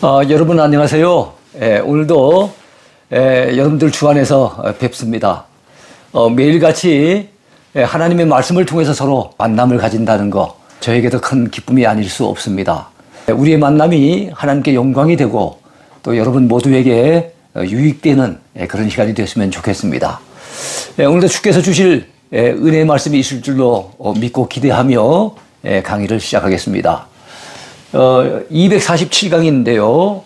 여러분 안녕하세요. 오늘도 여러분들 주 안에서 뵙습니다. 매일같이 하나님의 말씀을 통해서 서로 만남을 가진다는 거 저에게도 큰 기쁨이 아닐 수 없습니다. 우리의 만남이 하나님께 영광이 되고 또 여러분 모두에게 유익되는 그런 시간이 되었으면 좋겠습니다. 오늘도 주께서 주실 은혜의 말씀이 있을 줄로 믿고 기대하며 강의를 시작하겠습니다. 247강인데요.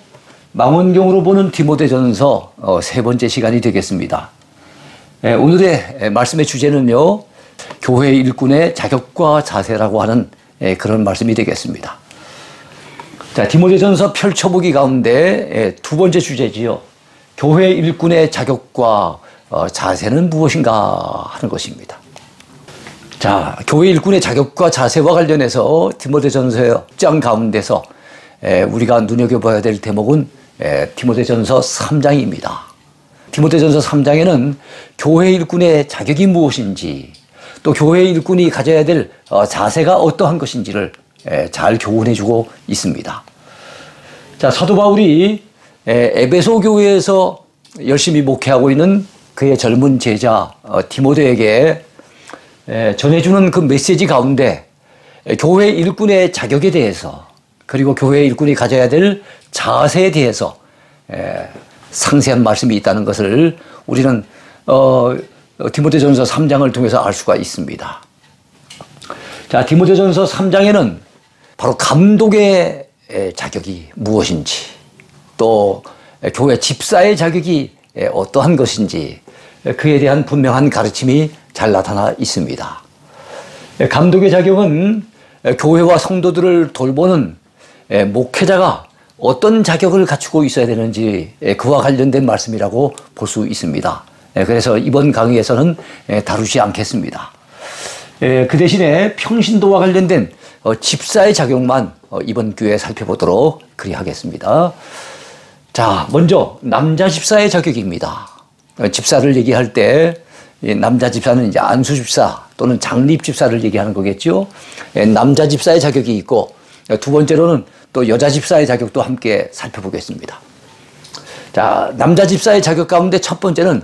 망원경으로 보는 디모데전서 세 번째 시간이 되겠습니다. 오늘의 말씀의 주제는요, 교회 일꾼의 자격과 자세라고 하는 그런 말씀이 되겠습니다. 자, 디모데전서 펼쳐보기 가운데 두 번째 주제지요. 교회 일꾼의 자격과 자세는 무엇인가 하는 것입니다. 자, 교회 일꾼의 자격과 자세와 관련해서 디모데전서의 6장 가운데서 우리가 눈여겨봐야 될 대목은 디모데전서 3장입니다. 디모데전서 3장에는 교회 일꾼의 자격이 무엇인지 또 교회 일꾼이 가져야 될 자세가 어떠한 것인지를 잘 교훈해주고 있습니다. 자, 사도 바울이 에베소 교회에서 열심히 목회하고 있는 그의 젊은 제자 디모데에게 전해주는 그 메시지 가운데 교회 일꾼의 자격에 대해서 그리고 교회 일꾼이 가져야 될 자세에 대해서 상세한 말씀이 있다는 것을 우리는 디모데전서 3장을 통해서 알 수가 있습니다. 자, 디모데전서 3장에는 바로 감독의 자격이 무엇인지 또 교회 집사의 자격이 어떠한 것인지 그에 대한 분명한 가르침이 잘 나타나 있습니다. 감독의 자격은 교회와 성도들을 돌보는 목회자가 어떤 자격을 갖추고 있어야 되는지 그와 관련된 말씀이라고 볼 수 있습니다. 그래서 이번 강의에서는 다루지 않겠습니다. 그 대신에 평신도와 관련된 집사의 자격만 이번 기회에 살펴보도록 그리하겠습니다. 자, 먼저 남자 집사의 자격입니다. 집사를 얘기할 때 남자 집사는 이제 안수 집사 또는 장립 집사를 얘기하는 거겠죠. 남자 집사의 자격이 있고 두 번째로는 또 여자 집사의 자격도 함께 살펴보겠습니다. 자, 남자 집사의 자격 가운데 첫 번째는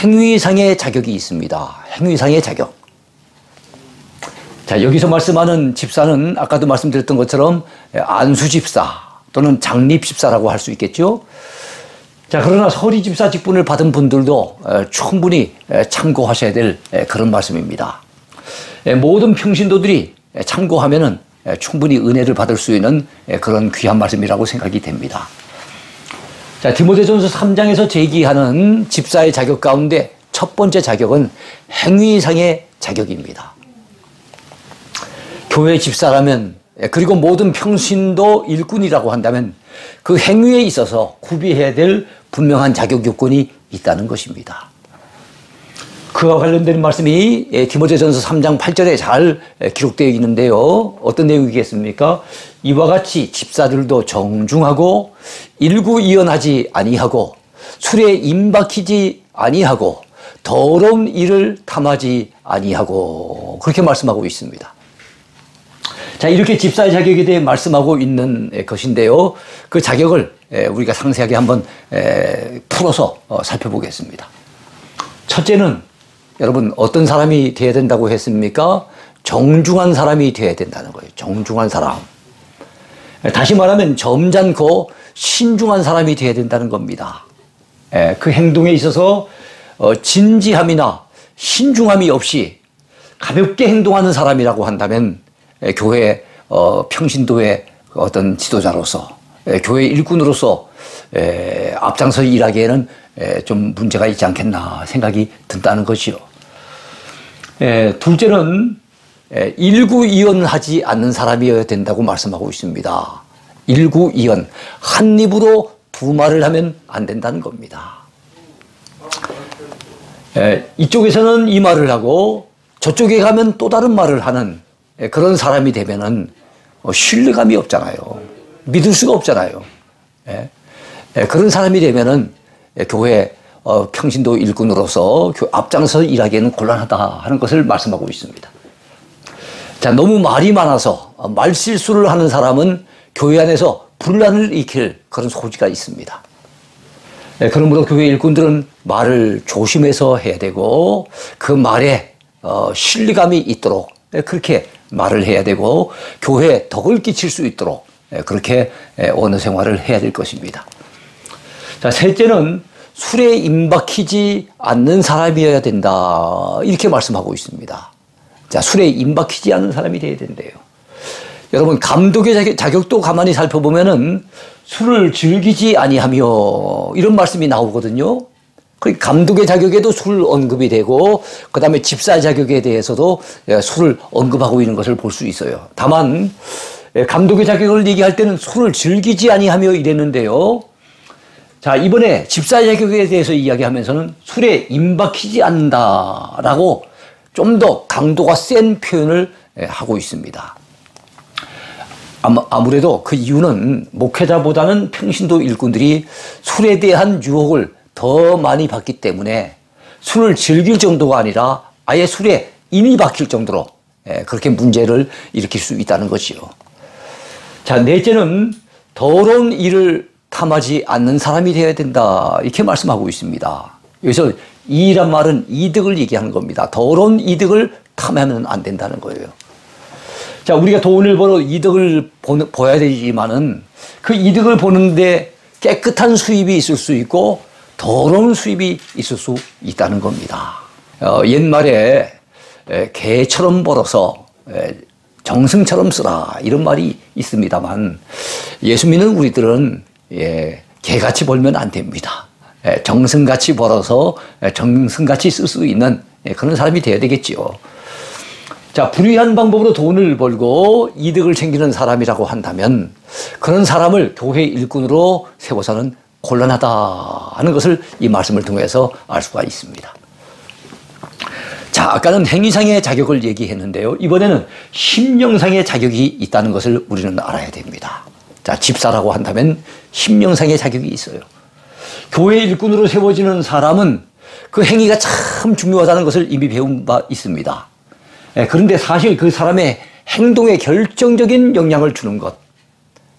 행위상의 자격이 있습니다. 행위상의 자격. 자, 여기서 말씀하는 집사는 아까도 말씀드렸던 것처럼 안수 집사 또는 장립 집사라고 할 수 있겠죠. 자, 그러나 서리 집사 직분을 받은 분들도 충분히 참고하셔야 될 그런 말씀입니다. 모든 평신도들이 참고하면은 충분히 은혜를 받을 수 있는 그런 귀한 말씀이라고 생각이 됩니다. 자, 디모데전서 3장에서 제기하는 집사의 자격 가운데 첫 번째 자격은 행위상의 자격입니다. 교회 집사라면 그리고 모든 평신도 일꾼이라고 한다면 그 행위에 있어서 구비해야 될 분명한 자격 요건이 있다는 것입니다. 그와 관련된 말씀이 디모데전서 3장 8절에 잘 기록되어 있는데요. 어떤 내용이겠습니까? 이와 같이 집사들도 정중하고 일구이연하지 아니하고 술에 임박히지 아니하고 더러운 일을 탐하지 아니하고 그렇게 말씀하고 있습니다. 자, 이렇게 집사의 자격에 대해 말씀하고 있는 것인데요. 그 자격을 우리가 상세하게 한번 풀어서 살펴보겠습니다. 첫째는 여러분 어떤 사람이 되어야 된다고 했습니까? 정중한 사람이 되어야 된다는 거예요. 정중한 사람. 다시 말하면 점잖고 신중한 사람이 되어야 된다는 겁니다. 그 행동에 있어서 진지함이나 신중함이 없이 가볍게 행동하는 사람이라고 한다면 교회 평신도의 어떤 지도자로서 교회 일꾼으로서 앞장서 일하기에는 좀 문제가 있지 않겠나 생각이 든다는 것이요. 둘째는 일구이연하지 않는 사람이어야 된다고 말씀하고 있습니다. 일구이연, 한 입으로 두 말을 하면 안 된다는 겁니다. 이쪽에서는 이 말을 하고 저쪽에 가면 또 다른 말을 하는 그런 사람이 되면은 신뢰감이 없잖아요. 믿을 수가 없잖아요. 그런 사람이 되면은 교회 평신도 일꾼으로서 앞장서 일하기에는 곤란하다 하는 것을 말씀하고 있습니다. 자, 너무 말이 많아서 말실수를 하는 사람은 교회 안에서 분란을 일으킬 그런 소지가 있습니다. 그러므로 교회 일꾼들은 말을 조심해서 해야 되고 그 말에 신뢰감이 있도록 그렇게 말을 해야 되고 교회에 덕을 끼칠 수 있도록 그렇게 언어 생활을 해야 될 것입니다. 자, 셋째는 술에 임박히지 않는 사람이어야 된다. 이렇게 말씀하고 있습니다. 자, 술에 임박히지 않는 사람이 되어야 된대요. 여러분, 감독의 자격도 가만히 살펴보면은 술을 즐기지 아니하며 이런 말씀이 나오거든요. 그 감독의 자격에도 술 언급이 되고 그 다음에 집사 자격에 대해서도 술을 언급하고 있는 것을 볼 수 있어요. 다만 감독의 자격을 얘기할 때는 술을 즐기지 아니하며 이랬는데요. 자, 이번에 집사 자격에 대해서 이야기하면서는 술에 임박히지 않는다라고 좀 더 강도가 센 표현을 하고 있습니다. 아무래도 그 이유는 목회자보다는 평신도 일꾼들이 술에 대한 유혹을 더 많이 받기 때문에 술을 즐길 정도가 아니라 아예 술에 인이 박힐 정도로 그렇게 문제를 일으킬 수 있다는 것이요. 자, 넷째는 더러운 일을 탐하지 않는 사람이 되어야 된다. 이렇게 말씀하고 있습니다. 여기서 이란 말은 이득을 얘기하는 겁니다. 더러운 이득을 탐하면 안 된다는 거예요. 자, 우리가 돈을 벌어 이득을 보야 되지만은 그 이득을 보는데 깨끗한 수입이 있을 수 있고 더러운 수입이 있을 수 있다는 겁니다. 옛말에 개처럼 벌어서 정승처럼 쓰라 이런 말이 있습니다만 예수 믿는 우리들은 개같이 벌면 안 됩니다. 정승같이 벌어서 정승같이 쓸 수 있는 그런 사람이 되어야 되겠지요. 자, 불의한 방법으로 돈을 벌고 이득을 챙기는 사람이라고 한다면 그런 사람을 교회 일꾼으로 세워서는 곤란하다 하는 것을 이 말씀을 통해서 알 수가 있습니다. 자, 아까는 행위상의 자격을 얘기했는데요. 이번에는 심령상의 자격이 있다는 것을 우리는 알아야 됩니다. 자, 집사라고 한다면 심령상의 자격이 있어요. 교회 일꾼으로 세워지는 사람은 그 행위가 참 중요하다는 것을 이미 배운 바 있습니다. 그런데 사실 그 사람의 행동에 결정적인 영향을 주는 것,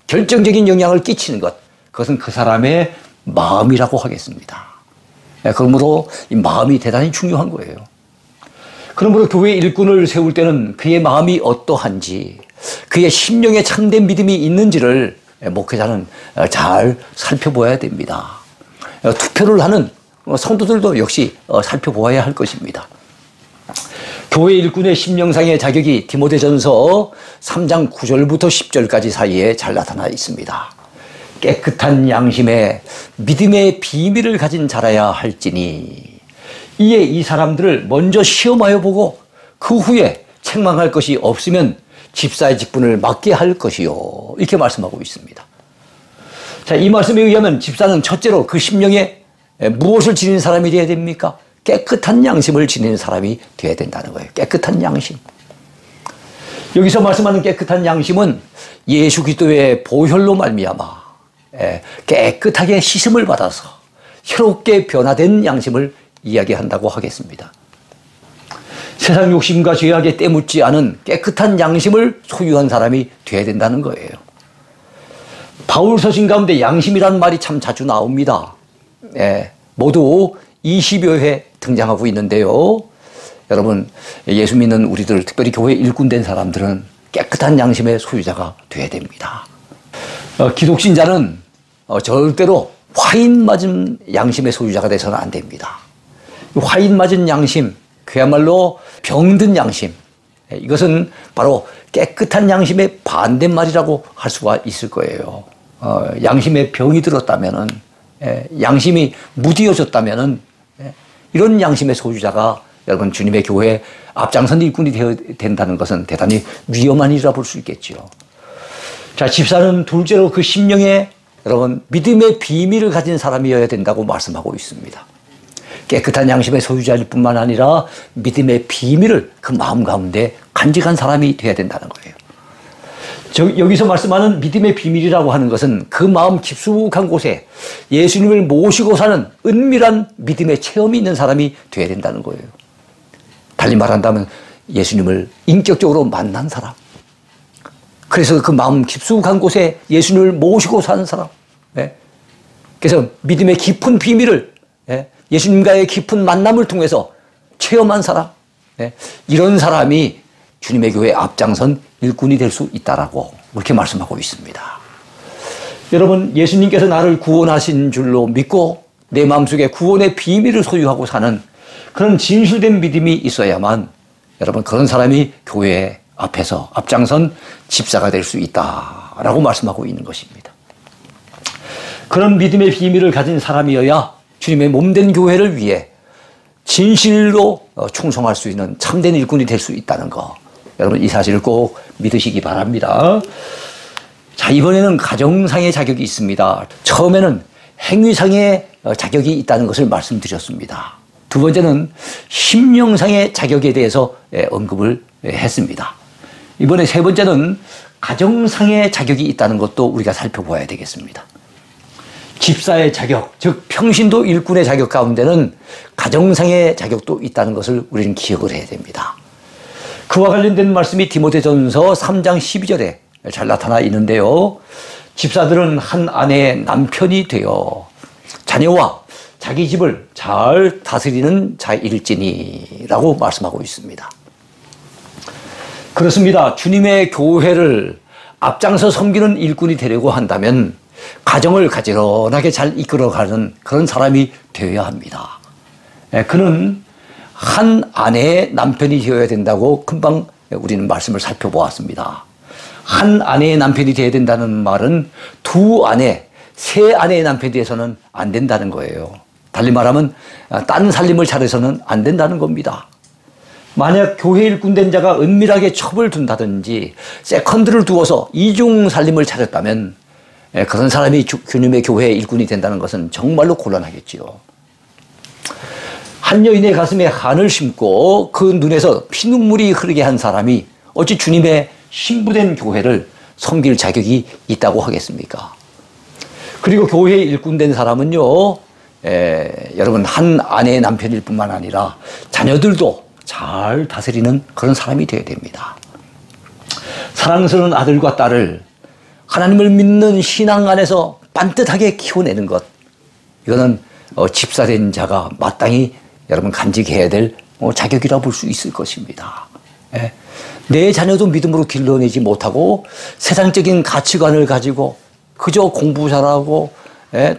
결정적인 영향을 끼치는 것, 그것은 그 사람의 마음이라고 하겠습니다. 그러므로 이 마음이 대단히 중요한 거예요. 그러므로 교회 일꾼을 세울 때는 그의 마음이 어떠한지, 그의 심령에 참된 믿음이 있는지를 목회자는 잘 살펴보아야 됩니다. 투표를 하는 성도들도 역시 살펴보아야 할 것입니다. 교회 일꾼의 심령상의 자격이 디모데전서 3장 9절부터 10절까지 사이에 잘 나타나 있습니다. 깨끗한 양심에 믿음의 비밀을 가진 자라야 할지니 이에 이 사람들을 먼저 시험하여 보고 그 후에 책망할 것이 없으면 집사의 직분을 맡게 할 것이요. 이렇게 말씀하고 있습니다. 자, 이 말씀에 의하면 집사는 첫째로 그 심령에 무엇을 지닌 사람이 되어야 됩니까? 깨끗한 양심을 지니는 사람이 되어야 된다는 거예요. 깨끗한 양심. 여기서 말씀하는 깨끗한 양심은 예수 그리스도의 보혈로 말미암아 깨끗하게 씻음을 받아서 새롭게 변화된 양심을 이야기한다고 하겠습니다. 세상 욕심과 죄악에 때묻지 않은 깨끗한 양심을 소유한 사람이 되어야 된다는 거예요. 바울 서신 가운데 양심이라는 말이 참 자주 나옵니다. 모두 20여 회 등장하고 있는데요. 여러분, 예수 믿는 우리들, 특별히 교회 일꾼된 사람들은 깨끗한 양심의 소유자가 되어야 됩니다. 기독신자는 절대로 화인 맞은 양심의 소유자가 돼서는 안 됩니다. 화인 맞은 양심, 그야말로 병든 양심, 이것은 바로 깨끗한 양심의 반대말이라고 할 수가 있을 거예요. 양심에 병이 들었다면은, 양심이 무디어졌다면은, 이런 양심의 소유자가 여러분 주님의 교회에 앞장선 일꾼이 되어야 된다는 것은 대단히 위험한 일이라 볼 수 있겠죠. 자, 집사는 둘째로 그 심령에 여러분 믿음의 비밀을 가진 사람이어야 된다고 말씀하고 있습니다. 깨끗한 양심의 소유자일 뿐만 아니라 믿음의 비밀을 그 마음 가운데 간직한 사람이 되어야 된다는 거예요. 여기서 말씀하는 믿음의 비밀이라고 하는 것은 그 마음 깊숙한 곳에 예수님을 모시고 사는 은밀한 믿음의 체험이 있는 사람이 되어야 된다는 거예요. 달리 말한다면 예수님을 인격적으로 만난 사람, 그래서 그 마음 깊숙한 곳에 예수님을 모시고 사는 사람. 예. 그래서 믿음의 깊은 비밀을 예수님과의 깊은 만남을 통해서 체험한 사람. 예. 이런 사람이 주님의 교회에 앞장선 일꾼이 될 수 있다라고 그렇게 말씀하고 있습니다. 여러분, 예수님께서 나를 구원하신 줄로 믿고 내 마음속에 구원의 비밀을 소유하고 사는 그런 진실된 믿음이 있어야만 여러분, 그런 사람이 교회 앞에서 앞장선 집사가 될 수 있다라고 말씀하고 있는 것입니다. 그런 믿음의 비밀을 가진 사람이어야 주님의 몸된 교회를 위해 진실로 충성할 수 있는 참된 일꾼이 될 수 있다는 거. 여러분, 이 사실을 꼭 믿으시기 바랍니다. 자, 이번에는 가정상의 자격이 있습니다. 처음에는 행위상의 자격이 있다는 것을 말씀드렸습니다. 두 번째는 심령상의 자격에 대해서 언급을 했습니다. 이번에 세 번째는 가정상의 자격이 있다는 것도 우리가 살펴보아야 되겠습니다. 집사의 자격, 즉 평신도 일꾼의 자격 가운데는 가정상의 자격도 있다는 것을 우리는 기억을 해야 됩니다. 그와 관련된 말씀이 디모데전서 3장 12절에 잘 나타나 있는데요. 집사들은 한 아내의 남편이 되어 자녀와 자기 집을 잘 다스리는 자일지니라고 말씀하고 있습니다. 그렇습니다. 주님의 교회를 앞장서 섬기는 일꾼이 되려고 한다면 가정을 가지런하게 잘 이끌어가는 그런 사람이 되어야 합니다. 그는 한 아내의 남편이 되어야 된다고 금방 우리는 말씀을 살펴보았습니다. 한 아내의 남편이 되어야 된다는 말은 두 아내, 세 아내의 남편이 돼서는 안 된다는 거예요. 달리 말하면 딴 살림을 차려서는 안 된다는 겁니다. 만약 교회 일꾼 된 자가 은밀하게 첩을 둔다든지 세컨드를 두어서 이중 살림을 차렸다면 그런 사람이 주님의 교회의 일꾼이 된다는 것은 정말로 곤란하겠지요. 한 여인의 가슴에 한을 심고 그 눈에서 피눈물이 흐르게 한 사람이 어찌 주님의 신부된 교회를 섬길 자격이 있다고 하겠습니까? 그리고 교회의 일꾼 된 사람은요, 여러분, 한 아내의 남편일 뿐만 아니라 자녀들도 잘 다스리는 그런 사람이 되어야 됩니다. 사랑스러운 아들과 딸을 하나님을 믿는 신앙 안에서 반듯하게 키워내는 것, 이거는 집사된 자가 마땅히 여러분 간직해야 될 자격이라 볼 수 있을 것입니다. 내 자녀도 믿음으로 길러내지 못하고 세상적인 가치관을 가지고 그저 공부 잘하고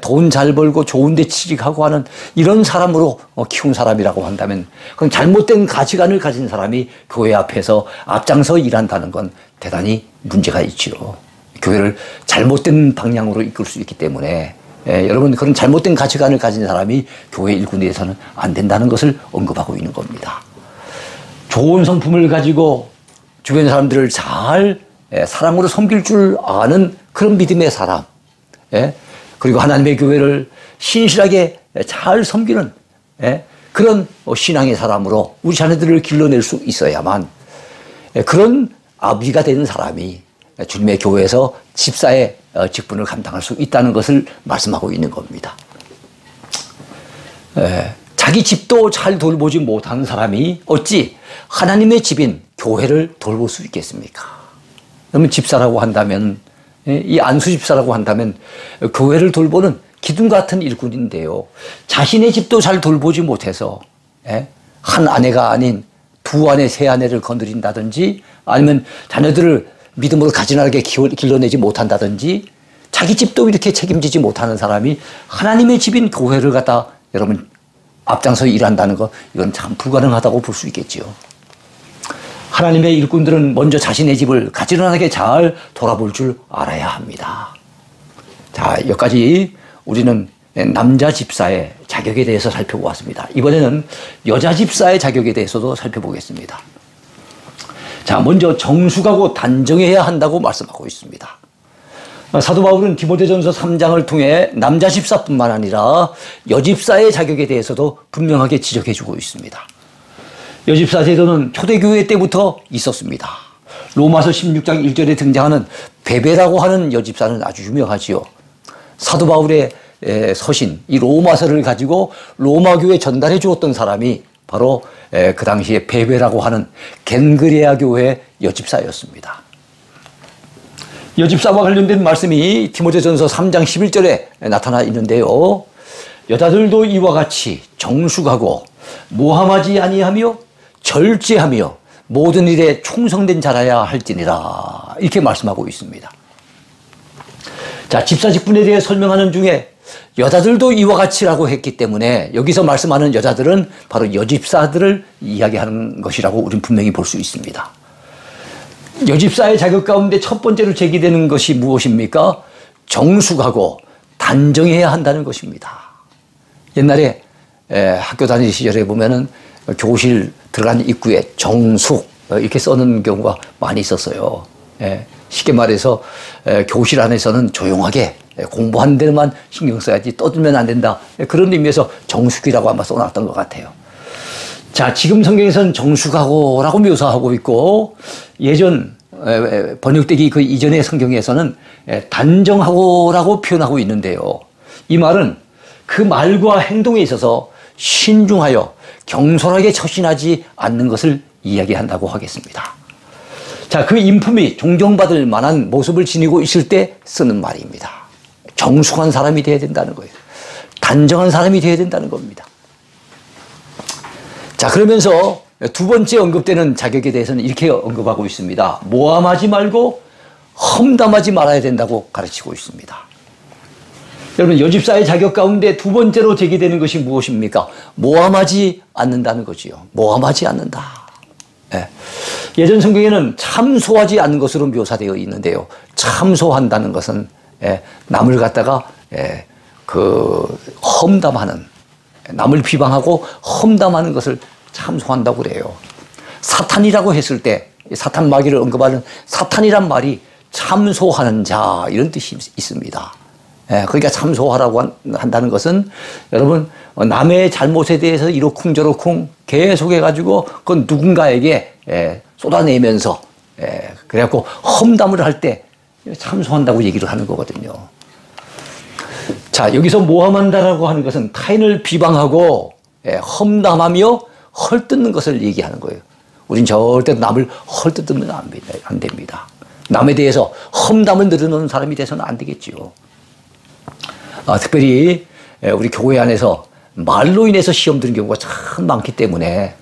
돈 잘 벌고 좋은 데 취직하고 하는 이런 사람으로 키운 사람이라고 한다면 그건 잘못된 가치관을 가진 사람이 교회 앞에서 앞장서 일한다는 건 대단히 문제가 있죠. 교회를 잘못된 방향으로 이끌 수 있기 때문에 여러분, 그런 잘못된 가치관을 가진 사람이 교회 일꾼에 대해서는 안 된다는 것을 언급하고 있는 겁니다. 좋은 성품을 가지고 주변 사람들을 잘 사랑으로 섬길 줄 아는 그런 믿음의 사람, 그리고 하나님의 교회를 신실하게 잘 섬기는 그런 신앙의 사람으로 우리 자녀들을 길러낼 수 있어야만 그런 아비가 되는 사람이 주님의 교회에서 집사의 직분을 감당할 수 있다는 것을 말씀하고 있는 겁니다. 자기 집도 잘 돌보지 못하는 사람이 어찌 하나님의 집인 교회를 돌볼 수 있겠습니까? 그러면 집사라고 한다면, 이 안수 집사라고 한다면 교회를 돌보는 기둥 같은 일꾼인데요. 자신의 집도 잘 돌보지 못해서 한 아내가 아닌 두 아내, 세 아내를 건드린다든지 아니면 자녀들을 믿음으로 가지런하게 길러내지 못한다든지 자기 집도 이렇게 책임지지 못하는 사람이 하나님의 집인 교회를 갖다 여러분 앞장서 일한다는 것, 이건 참 불가능하다고 볼 수 있겠지요. 하나님의 일꾼들은 먼저 자신의 집을 가지런하게 잘 돌아볼 줄 알아야 합니다. 자, 여기까지 우리는 남자 집사의 자격에 대해서 살펴보았습니다. 이번에는 여자 집사의 자격에 대해서도 살펴보겠습니다. 자, 먼저 정숙하고 단정해야 한다고 말씀하고 있습니다. 사도 바울은 디모데전서 3장을 통해 남자 집사뿐만 아니라 여집사의 자격에 대해서도 분명하게 지적해 주고 있습니다. 여집사 제도는 초대교회 때부터 있었습니다. 로마서 16장 1절에 등장하는 베베라고 하는 여집사는 아주 유명하지요. 사도 바울의 서신, 이 로마서를 가지고 로마교회에 전달해 주었던 사람이 바로 그 당시에 베베라고 하는 겐그레아 교회의 여집사였습니다. 여집사와 관련된 말씀이 디모데전서 3장 11절에 나타나 있는데요. 여자들도 이와 같이 정숙하고 모함하지 아니하며 절제하며 모든 일에 충성된 자라야 할지니라, 이렇게 말씀하고 있습니다. 자, 집사직분에 대해 설명하는 중에 여자들도 이와 같이라고 했기 때문에 여기서 말씀하는 여자들은 바로 여집사들을 이야기하는 것이라고 우리는 분명히 볼 수 있습니다. 여집사의 자격 가운데 첫 번째로 제기되는 것이 무엇입니까? 정숙하고 단정해야 한다는 것입니다. 옛날에 학교 다닐 시절에 보면은 교실 들어간 입구에 정숙 이렇게 써놓은 경우가 많이 있었어요. 쉽게 말해서 교실 안에서는 조용하게 공부하는 데만 신경 써야지 떠들면 안 된다, 그런 의미에서 정숙이라고 아마 써놨던 것 같아요. 자, 지금 성경에서는 정숙하고라고 묘사하고 있고, 예전 번역되기 그 이전의 성경에서는 단정하고라고 표현하고 있는데요. 이 말은 그 말과 행동에 있어서 신중하여 경솔하게 처신하지 않는 것을 이야기한다고 하겠습니다. 자, 그 인품이 존경받을 만한 모습을 지니고 있을 때 쓰는 말입니다. 정숙한 사람이 되어야 된다는 거예요. 단정한 사람이 되어야 된다는 겁니다. 자, 그러면서 두 번째 언급되는 자격에 대해서는 이렇게 언급하고 있습니다. 모함하지 말고 험담하지 말아야 된다고 가르치고 있습니다. 여러분, 여집사의 자격 가운데 두 번째로 제기되는 것이 무엇입니까? 모함하지 않는다는 거지요. 모함하지 않는다. 예전 성경에는 참소하지 않는 것으로 묘사되어 있는데요. 참소한다는 것은 남을 갖다가 험담하는, 남을 비방하고 험담하는 것을 참소한다고 그래요. 사탄이라고 했을 때, 사탄 마귀를 언급하는 사탄이란 말이 참소하는 자, 이런 뜻이 있습니다. 그러니까 참소하라고 한다는 것은 여러분, 남의 잘못에 대해서 이러쿵 저러쿵 계속 해가지고 그건 누군가에게 쏟아내면서 그래갖고 험담을 할 때 참소한다고 얘기를 하는 거거든요. 자, 여기서 모함한다라고 하는 것은 타인을 비방하고 험담하며 헐뜯는 것을 얘기하는 거예요. 우린 절대 남을 헐뜯으면 안 됩니다. 남에 대해서 험담을 늘어놓는 사람이 돼서는 안 되겠지요. 특별히 우리 교회 안에서 말로 인해서 시험 드는 경우가 참 많기 때문에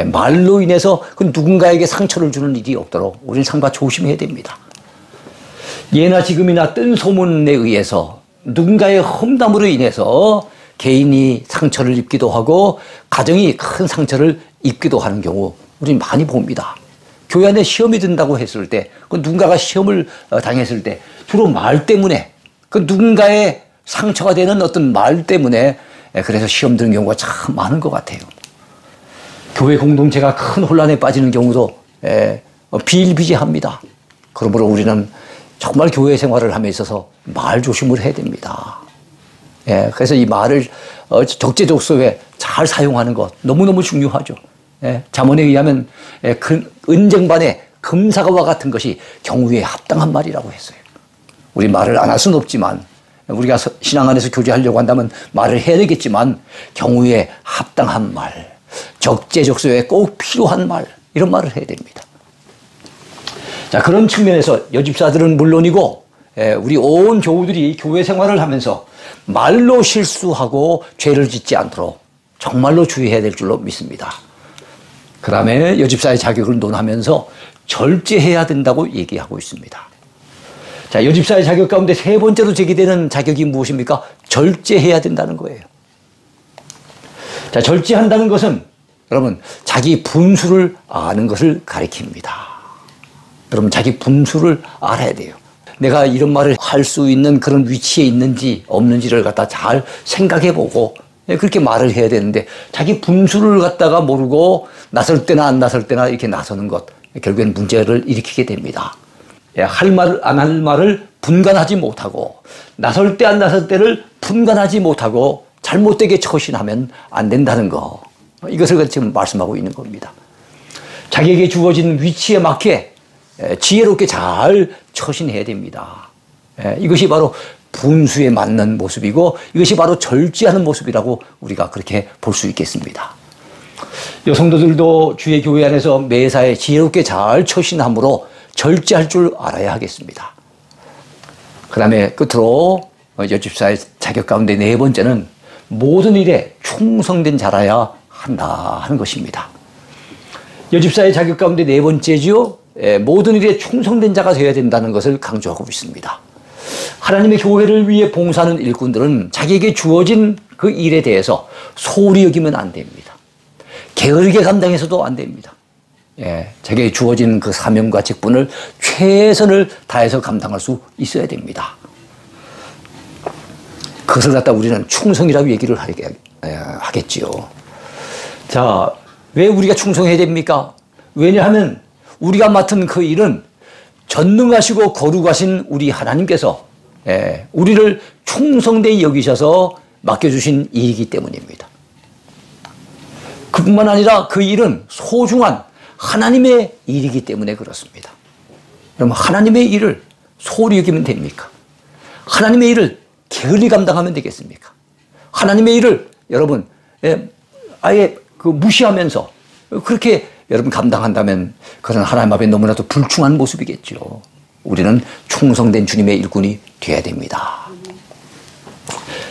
말로 인해서 그 누군가에게 상처를 주는 일이 없도록 우리는 상당히 조심해야 됩니다. 예나 지금이나 뜬 소문에 의해서 누군가의 험담으로 인해서 개인이 상처를 입기도 하고 가정이 큰 상처를 입기도 하는 경우 우리는 많이 봅니다. 교회 안에 시험이 든다고 했을 때, 그 누군가가 시험을 당했을 때 주로 말 때문에, 그 누군가의 상처가 되는 어떤 말 때문에 그래서 시험 드는 경우가 참 많은 것 같아요. 교회 공동체가 큰 혼란에 빠지는 경우도 비일비재합니다. 그러므로 우리는 정말 교회 생활을 함에 있어서 말 조심을 해야 됩니다. 그래서 이 말을 적재적소에 잘 사용하는 것 너무너무 중요하죠. 잠언에 의하면 은쟁반의 금사과와 같은 것이 경우에 합당한 말이라고 했어요. 우리 말을 안 할 수는 없지만, 우리가 신앙 안에서 교제하려고 한다면 말을 해야 되겠지만, 경우에 합당한 말, 적재적소에 꼭 필요한 말, 이런 말을 해야 됩니다. 자, 그런 측면에서 여집사들은 물론이고 우리 온 교우들이 교회 생활을 하면서 말로 실수하고 죄를 짓지 않도록 정말로 주의해야 될 줄로 믿습니다. 그 다음에 여집사의 자격을 논하면서 절제해야 된다고 얘기하고 있습니다. 자, 여집사의 자격 가운데 세 번째로 제기되는 자격이 무엇입니까? 절제해야 된다는 거예요. 자, 절제한다는 것은 여러분, 자기 분수를 아는 것을 가리킵니다. 여러분, 자기 분수를 알아야 돼요. 내가 이런 말을 할 수 있는 그런 위치에 있는지 없는지를 갖다 잘 생각해 보고 그렇게 말을 해야 되는데, 자기 분수를 갖다가 모르고 나설 때나 안 나설 때나 이렇게 나서는 것, 결국엔 문제를 일으키게 됩니다. 할 말, 안 할 말을 분간하지 못하고, 나설 때 안 나설 때를 분간하지 못하고 잘못되게 처신하면 안 된다는 거, 이것을 지금 말씀하고 있는 겁니다. 자기에게 주어진 위치에 맞게 지혜롭게 잘 처신해야 됩니다. 이것이 바로 분수에 맞는 모습이고, 이것이 바로 절제하는 모습이라고 우리가 그렇게 볼 수 있겠습니다. 여성도들도 주의 교회 안에서 매사에 지혜롭게 잘 처신함으로 절제할 줄 알아야 하겠습니다. 그 다음에 끝으로 여집사의 자격 가운데 네 번째는 모든 일에 충성된 자라야 한다 하는 것입니다. 여집사의 자격 가운데 네 번째지요. 모든 일에 충성된 자가 되어야 된다는 것을 강조하고 있습니다. 하나님의 교회를 위해 봉사하는 일꾼들은 자기에게 주어진 그 일에 대해서 소홀히 여기면 안 됩니다. 게으르게 감당해서도 안 됩니다. 자기에게 주어진 그 사명과 직분을 최선을 다해서 감당할 수 있어야 됩니다. 그것을 갖다 우리는 충성이라고 얘기를 하겠지요. 자, 왜 우리가 충성해야 됩니까? 왜냐하면 우리가 맡은 그 일은 전능하시고 거룩하신 우리 하나님께서 우리를 충성되이 여기셔서 맡겨주신 일이기 때문입니다. 그뿐만 아니라 그 일은 소중한 하나님의 일이기 때문에 그렇습니다. 그럼 하나님의 일을 소홀히 여기면 됩니까? 하나님의 일을 게을리 감당하면 되겠습니까? 하나님의 일을 여러분 아예 무시하면서 그렇게 여러분 감당한다면 그건 하나님 앞에 너무나도 불충한 모습이겠죠. 우리는 충성된 주님의 일꾼이 되어야 됩니다.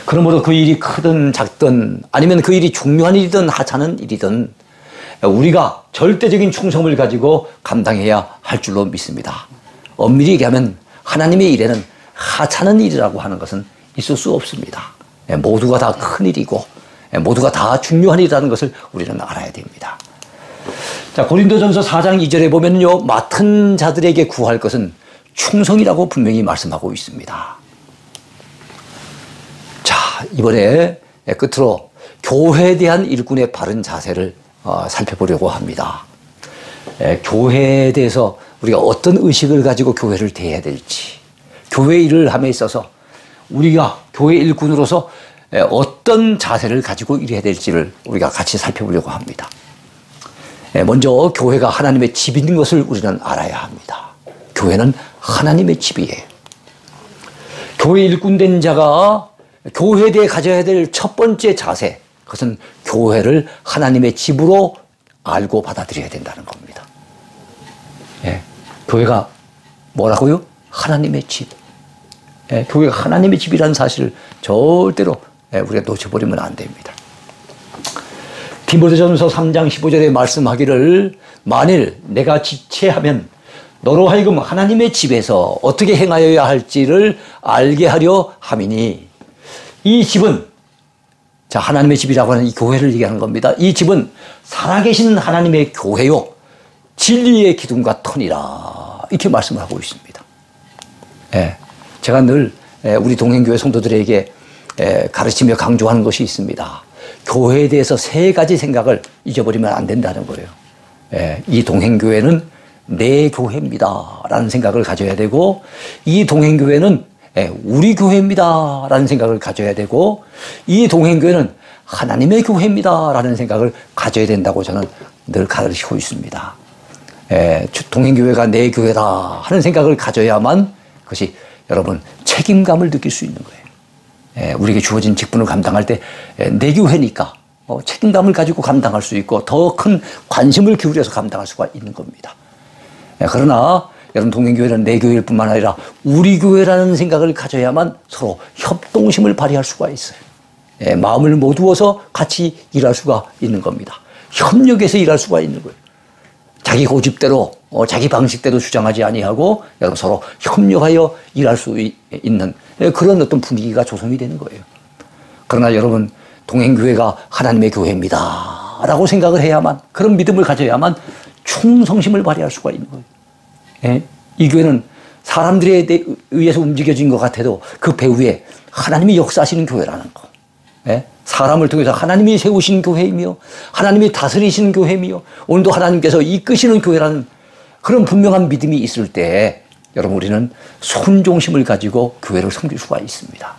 그러므로 그 일이 크든 작든 아니면 그 일이 중요한 일이든 하찮은 일이든 우리가 절대적인 충성을 가지고 감당해야 할 줄로 믿습니다. 엄밀히 얘기하면 하나님의 일에는 하찮은 일이라고 하는 것은 있을 수 없습니다. 모두가 다 큰 일이고 모두가 다 중요한 일이라는 것을 우리는 알아야 됩니다. 자, 고린도전서 4장 2절에 보면요, 맡은 자들에게 구할 것은 충성이라고 분명히 말씀하고 있습니다. 자, 이번에 끝으로 교회에 대한 일꾼의 바른 자세를 살펴보려고 합니다. 교회에 대해서 우리가 어떤 의식을 가지고 교회를 대해야 될지, 교회 일을 함에 있어서 우리가 교회 일꾼으로서 어떤 자세를 가지고 일해야 될지를 우리가 같이 살펴보려고 합니다. 먼저 교회가 하나님의 집인 것을 우리는 알아야 합니다. 교회는 하나님의 집이에요. 교회 일꾼된 자가 교회에 대해 가져야 될 첫 번째 자세, 그것은 교회를 하나님의 집으로 알고 받아들여야 된다는 겁니다. 교회가 뭐라고요? 하나님의 집. 교회가 하나님의 집이라는 사실을 절대로 우리가 놓쳐버리면 안 됩니다. 디모데전서 3장 15절에 말씀하기를 만일 내가 지체하면 너로 하여금 하나님의 집에서 어떻게 행하여야 할지를 알게 하려 함이니, 이 집은, 자, 하나님의 집이라고 하는 이 교회를 얘기하는 겁니다. 이 집은 살아계신 하나님의 교회요 진리의 기둥과 터니라, 이렇게 말씀을 하고 있습니다. 제가 늘 우리 동행교회 성도들에게 가르치며 강조하는 것이 있습니다. 교회에 대해서 세 가지 생각을 잊어버리면 안 된다는 거예요. 이 동행교회는 내 교회입니다 라는 생각을 가져야 되고, 이 동행교회는 우리 교회입니다 라는 생각을 가져야 되고, 이 동행교회는 하나님의 교회입니다 라는 생각을 가져야 된다고 저는 늘 가르치고 있습니다. 동행교회가 내 교회다 하는 생각을 가져야만 그것이 여러분 책임감을 느낄 수 있는 거예요. 우리에게 주어진 직분을 감당할 때 내 교회니까 책임감을 가지고 감당할 수 있고 더 큰 관심을 기울여서 감당할 수가 있는 겁니다. 그러나 여러분 동행교회는 내 교회일 뿐만 아니라 우리 교회라는 생각을 가져야만 서로 협동심을 발휘할 수가 있어요. 마음을 모두어서 같이 일할 수가 있는 겁니다. 협력해서 일할 수가 있는 거예요. 자기 고집대로 자기 방식대로 주장하지 아니하고 여러분 서로 협력하여 일할 수 있는 그런 어떤 분위기가 조성이 되는 거예요. 그러나 여러분 동행교회가 하나님의 교회입니다 라고 생각을 해야만, 그런 믿음을 가져야만 충성심을 발휘할 수가 있는 거예요. 이 교회는 사람들에 의해서 움직여진 것 같아도 그 배후에 하나님이 역사하시는 교회라는 거. 사람을 통해서 하나님이 세우신 교회이며 하나님이 다스리시는 교회이며 오늘도 하나님께서 이끄시는 교회라는 그런 분명한 믿음이 있을 때 여러분 우리는 순종심을 가지고 교회를 섬길 수가 있습니다.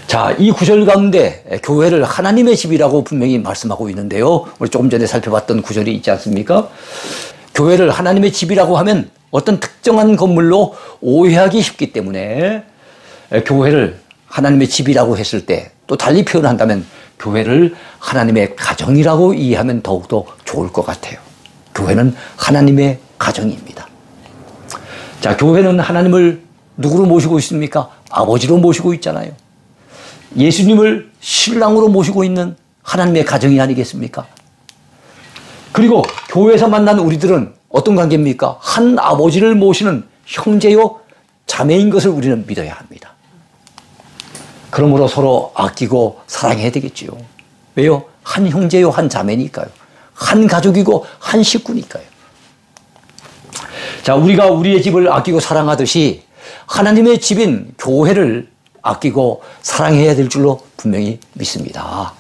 자, 이 구절 가운데 교회를 하나님의 집이라고 분명히 말씀하고 있는데요. 우리 조금 전에 살펴봤던 구절이 있지 않습니까? 교회를 하나님의 집이라고 하면 어떤 특정한 건물로 오해하기 쉽기 때문에 교회를 하나님의 집이라고 했을 때 또 달리 표현한다면 교회를 하나님의 가정이라고 이해하면 더욱더 좋을 것 같아요. 교회는 하나님의 가정입니다. 자, 교회는 하나님을 누구로 모시고 있습니까? 아버지로 모시고 있잖아요. 예수님을 신랑으로 모시고 있는 하나님의 가정이 아니겠습니까? 그리고 교회에서 만난 우리들은 어떤 관계입니까? 한 아버지를 모시는 형제요 자매인 것을 우리는 믿어야 합니다. 그러므로 서로 아끼고 사랑해야 되겠지요. 왜요? 한 형제요 한 자매니까요. 한 가족이고 한 식구니까요. 자, 우리가 우리의 집을 아끼고 사랑하듯이 하나님의 집인 교회를 아끼고 사랑해야 될 줄로 분명히 믿습니다.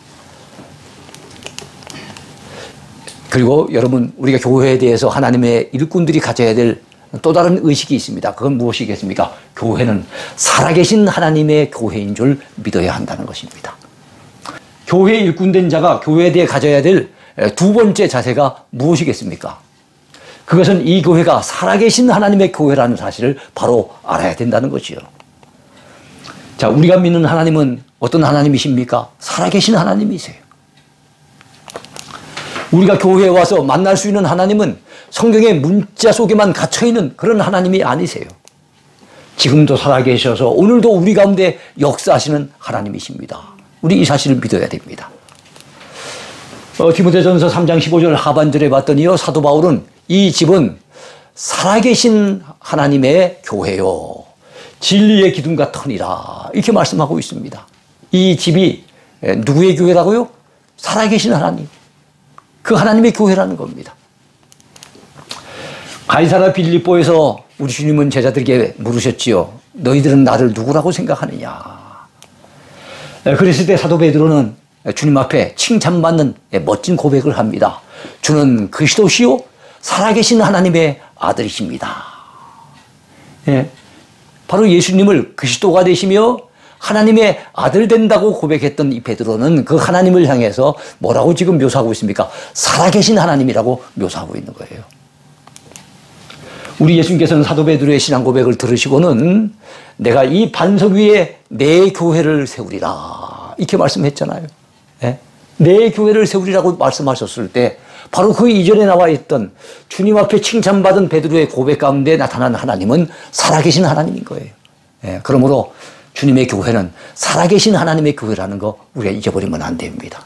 그리고 여러분, 우리가 교회에 대해서 하나님의 일꾼들이 가져야 될 또 다른 의식이 있습니다. 그건 무엇이겠습니까? 교회는 살아계신 하나님의 교회인 줄 믿어야 한다는 것입니다. 교회 일꾼된 자가 교회에 대해 가져야 될 두 번째 자세가 무엇이겠습니까? 그것은 이 교회가 살아계신 하나님의 교회라는 사실을 바로 알아야 된다는 것이요. 자, 우리가 믿는 하나님은 어떤 하나님이십니까? 살아계신 하나님이세요. 우리가 교회에 와서 만날 수 있는 하나님은 성경의 문자 속에만 갇혀있는 그런 하나님이 아니세요. 지금도 살아계셔서 오늘도 우리 가운데 역사하시는 하나님이십니다. 우리 이 사실을 믿어야 됩니다. 디모데전서 3장 15절 하반절에 봤더니요, 사도 바울은 이 집은 살아계신 하나님의 교회요, 진리의 기둥과 터니라, 이렇게 말씀하고 있습니다. 이 집이 누구의 교회라고요? 살아계신 하나님, 그 하나님의 교회라는 겁니다. 가이사랴 빌립보에서 우리 주님은 제자들에게 물으셨지요. 너희들은 나를 누구라고 생각하느냐? 그랬을 때 사도 베드로는 주님 앞에 칭찬받는 멋진 고백을 합니다. 주는 그리스도시요 살아계신 하나님의 아들이십니다. 예, 바로 예수님을 그리스도가 되시며 하나님의 아들 된다고 고백했던 이 베드로는 그 하나님을 향해서 뭐라고 지금 묘사하고 있습니까? 살아계신 하나님이라고 묘사하고 있는 거예요. 우리 예수님께서는 사도 베드로의 신앙 고백을 들으시고는 내가 이 반석 위에 내 교회를 세우리라, 이렇게 말씀했잖아요. 네? 내 교회를 세우리라고 말씀하셨을 때 바로 그 이전에 나와 있던 주님 앞에 칭찬받은 베드로의 고백 가운데 나타난 하나님은 살아계신 하나님인 거예요. 네? 그러므로 주님의 교회는 살아계신 하나님의 교회라는 거 우리가 잊어버리면 안 됩니다.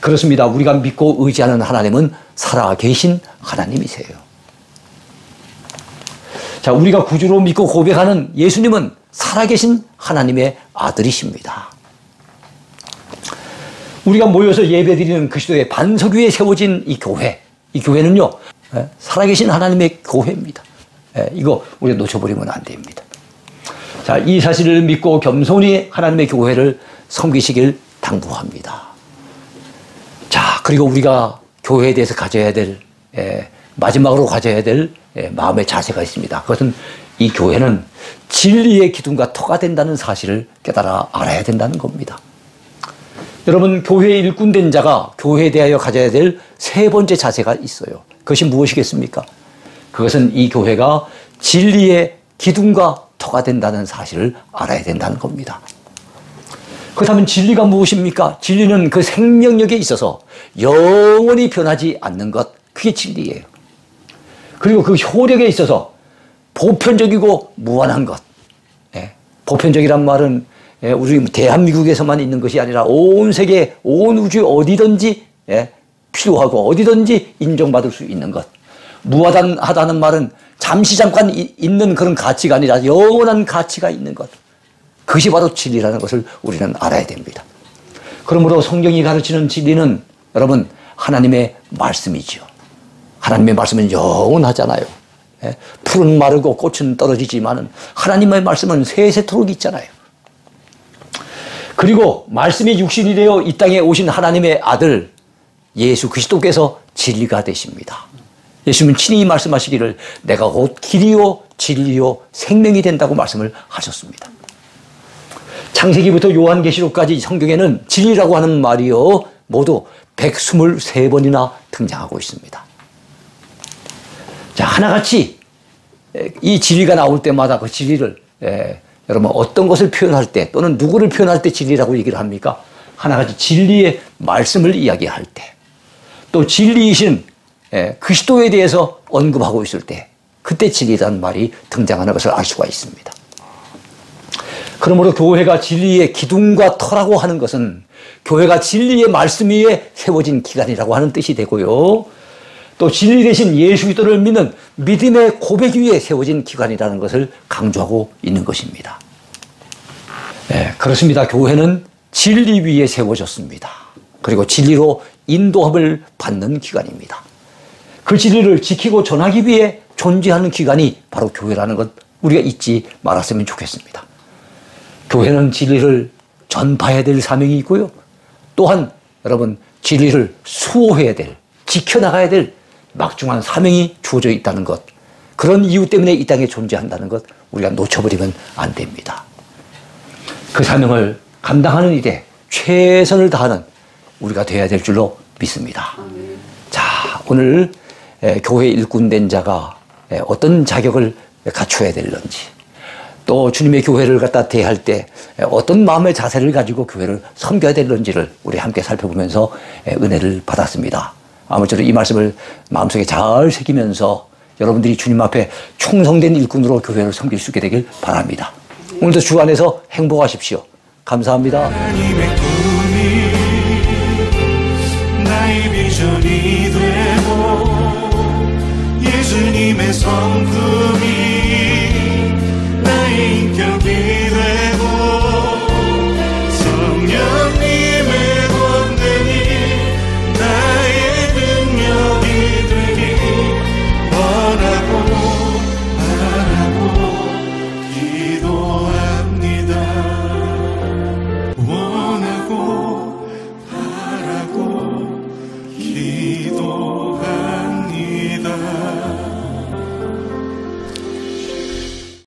그렇습니다. 우리가 믿고 의지하는 하나님은 살아계신 하나님이세요. 자, 우리가 구주로 믿고 고백하는 예수님은 살아계신 하나님의 아들이십니다. 우리가 모여서 예배드리는 그리스도의 반석 위에 세워진 이 교회, 이 교회는요, 살아계신 하나님의 교회입니다. 이거 우리가 놓쳐버리면 안 됩니다. 자, 이 사실을 믿고 겸손히 하나님의 교회를 섬기시길 당부합니다. 자, 그리고 우리가 교회에 대해서 가져야 될, 마지막으로 가져야 될 마음의 자세가 있습니다. 그것은 이 교회는 진리의 기둥과 터가 된다는 사실을 깨달아 알아야 된다는 겁니다. 여러분, 교회의 일꾼된 자가 교회에 대하여 가져야 될 세 번째 자세가 있어요. 그것이 무엇이겠습니까? 그것은 이 교회가 진리의 기둥과 터가 된다는 사실을 알아야 된다는 겁니다. 그렇다면 진리가 무엇입니까? 진리는 그 생명력에 있어서 영원히 변하지 않는 것, 그게 진리예요. 그리고 그 효력에 있어서 보편적이고 무한한 것. 보편적이란 말은 우리 대한민국에서만 있는 것이 아니라 온 세계, 온 우주 어디든지 필요하고 어디든지 인정받을 수 있는 것. 무한하다는 말은 잠시 잠깐 있는 그런 가치가 아니라 영원한 가치가 있는 것. 그것이 바로 진리라는 것을 우리는 알아야 됩니다. 그러므로 성경이 가르치는 진리는 여러분 하나님의 말씀이죠. 하나님의 말씀은 영원하잖아요. 풀은 마르고 꽃은 떨어지지만 하나님의 말씀은 세세토록 있잖아요. 그리고 말씀이 육신이 되어 이 땅에 오신 하나님의 아들 예수 그리스도께서 진리가 되십니다. 예수님은 친히 말씀하시기를 내가 곧 길이요 진리요 생명이 된다고 말씀을 하셨습니다. 창세기부터 요한계시록까지 성경에는 진리라고 하는 말이요 모두 123번이나 등장하고 있습니다. 자, 하나같이 이 진리가 나올 때마다 그 진리를 여러분 어떤 것을 표현할 때 또는 누구를 표현할 때 진리라고 얘기를 합니까? 하나같이 진리의 말씀을 이야기할 때 또 진리이신 그리스도에 대해서 언급하고 있을 때 그때 진리라는 말이 등장하는 것을 알 수가 있습니다. 그러므로 교회가 진리의 기둥과 터라고 하는 것은 교회가 진리의 말씀 위에 세워진 기관이라고 하는 뜻이 되고요. 또 진리 대신 예수 그리스도를 믿는 믿음의 고백 위에 세워진 기관이라는 것을 강조하고 있는 것입니다. 네, 그렇습니다. 교회는 진리 위에 세워졌습니다. 그리고 진리로 인도함을 받는 기관입니다. 그 진리를 지키고 전하기 위해 존재하는 기관이 바로 교회라는 것 우리가 잊지 말았으면 좋겠습니다. 교회는 진리를 전파해야 될 사명이 있고요. 또한 여러분 진리를 수호해야 될, 지켜나가야 될 막중한 사명이 주어져 있다는 것, 그런 이유 때문에 이 땅에 존재한다는 것 우리가 놓쳐버리면 안 됩니다. 그 사명을 감당하는 일에 최선을 다하는 우리가 되어야 될 줄로 믿습니다. 자, 오늘 교회 일꾼된 자가 어떤 자격을 갖춰야 되는지, 또 주님의 교회를 갖다 대할 때 어떤 마음의 자세를 가지고 교회를 섬겨야 되는지를 우리 함께 살펴보면서 은혜를 받았습니다. 아무쪼록 이 말씀을 마음속에 잘 새기면서 여러분들이 주님 앞에 충성된 일꾼으로 교회를 섬길 수 있게 되길 바랍니다. 오늘도 주 안에서 행복하십시오. 감사합니다. 하나님의 꿈이 나의 비전이 되고 예수님의 성품